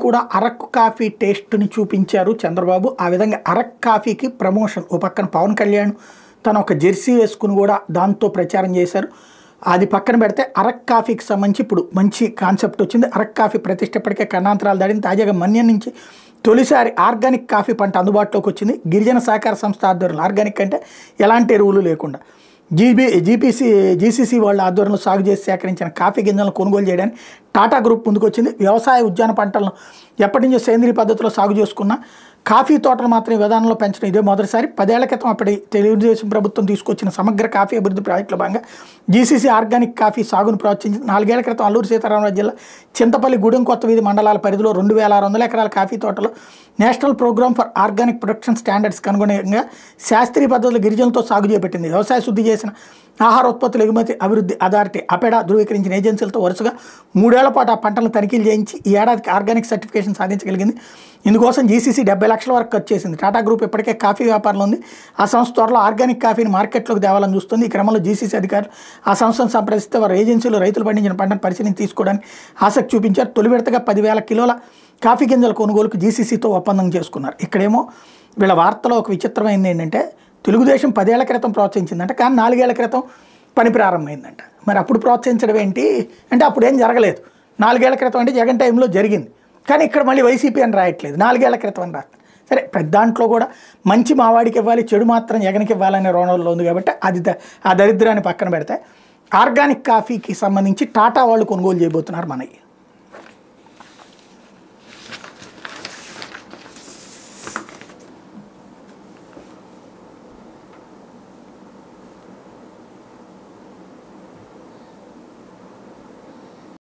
కూడా అరకు కాఫీ టేస్ట్ని చూపించారు చంద్రబాబు. ఆ విధంగా అరకు కాఫీకి ప్రమోషన్. ఓ పక్కన పవన్ కళ్యాణ్ తను ఒక జెర్సీ వేసుకుని కూడా దాంతో ప్రచారం చేశారు. అది పక్కన పెడితే అరకు కాఫీకి సంబంధించి ఇప్పుడు మంచి కాన్సెప్ట్ వచ్చింది. అరకు కాఫీ ప్రతిష్ట ఇప్పటికే కన్నాంతరాలు దాడింది. తాజాగా మన్యం నుంచి తొలిసారి ఆర్గానిక్ కాఫీ పంట అందుబాటులోకి వచ్చింది. గిరిజన సహకార సంస్థ ఆధ్వర్యంలో ఆర్గానిక్ అంటే ఎలాంటి ఎరువులు లేకుండా జీసీసీ వాళ్ళ ఆధ్వర్యంలో సాగు చేసి సేకరించిన కాఫీ గింజలను కొనుగోలు చేయడానికి టాటా గ్రూప్ ముందుకు వచ్చింది. వ్యవసాయ ఉద్యాన పంటలను ఎప్పటి నుంచో సేంద్రీయ పద్ధతిలో సాగు చేసుకున్న కాఫీ తోటలు మాత్రం విధానంలో పెంచడం ఇదే మొదటిసారి. 10 ఏళ్ల క్రితం అప్పటి తెలుగుదేశం ప్రభుత్వం తీసుకొచ్చిన సమగ్ర కాఫీ అభివృద్ధి ప్రాజెక్టులో భాగంగా జీసీసీ ఆర్గానిక్ కాఫీ సాగును ప్రోత్సహించింది. 4 ఏళ్ల క్రితం అల్లూరు సీతారామరాజు జిల్లా చింతపల్లి గూడెం కొత్త వీధి మండలాల పరిధిలో 2600 ఎకరాల కాఫీ తోటలో national programme for organic production స్టాండర్డ్స్కి అనుగుణంగా శాస్త్రీయ పద్ధతులు గిరిజనులతో సాగు చేపట్టింది. వ్యవసాయ శుద్ధి చేసిన ఆహార ఉత్పత్తుల ఎగుమతి అభివృద్ధి అథారిటీ అపెడా ధృవీకరించిన ఏజెన్సీలతో వరుసగా 3 ఏళ్ల పాటు ఆ పంటలను తనిఖీలు చేయించి ఈ ఏడాదికి ఆర్గానిక్ సర్టిఫికేషన్ సాధించగలిగింది. ఇందుకోసం జీసీసీ 70 లక్షల వరకు ఖర్చు చేసింది. టాటా గ్రూప్ ఇప్పటికే కాఫీ వ్యాపారంలో ఉంది. ఆ సంస్థ త్వరలో ఆర్గానిక్ కాఫీని మార్కెట్లోకి తేవాలని చూస్తుంది. ఈ క్రమంలో జీసీసీ అధికారులు ఆ సంస్థను సంప్రదిస్తే వారు ఏజెన్సీలో రైతులు పండించిన పంటను పరిశీలన తీసుకోవడానికి ఆసక్తి చూపించారు. తొలి విడతగా 10,000 కిలోల కాఫీ గింజల కొనుగోలుకు జీసీసీతో ఒప్పందం చేసుకున్నారు. ఇక్కడేమో వీళ్ళ వార్తలో ఒక విచిత్రమైంది ఏంటంటే తెలుగుదేశం 10 ఏళ్ల క్రితం ప్రోత్సహించిందంట, కానీ 4 ఏళ్ల క్రితం పని ప్రారంభమైందంట. మరి అప్పుడు ప్రోత్సహించడం ఏంటి అంటే అప్పుడు ఏం జరగలేదు. 4 ఏళ్ల క్రితం అంటే జగన్ టైంలో జరిగింది, కానీ ఇక్కడ మళ్ళీ వైసీపీ అని రాయట్లేదు, 4 ఏళ్ల క్రితం అని రాస్తారు. సరే, దాంట్లో కూడా మంచి మావాడికి ఇవ్వాలి, చెడు మాత్రం జగన్కి ఇవ్వాలనే రోణంలో ఉంది కాబట్టి అది ఆ దరిద్రాన్ని పక్కన పెడితే ఆర్గానిక్ కాఫీకి సంబంధించి టాటా వాళ్ళు కొనుగోలు చేయబోతున్నారు మనకి.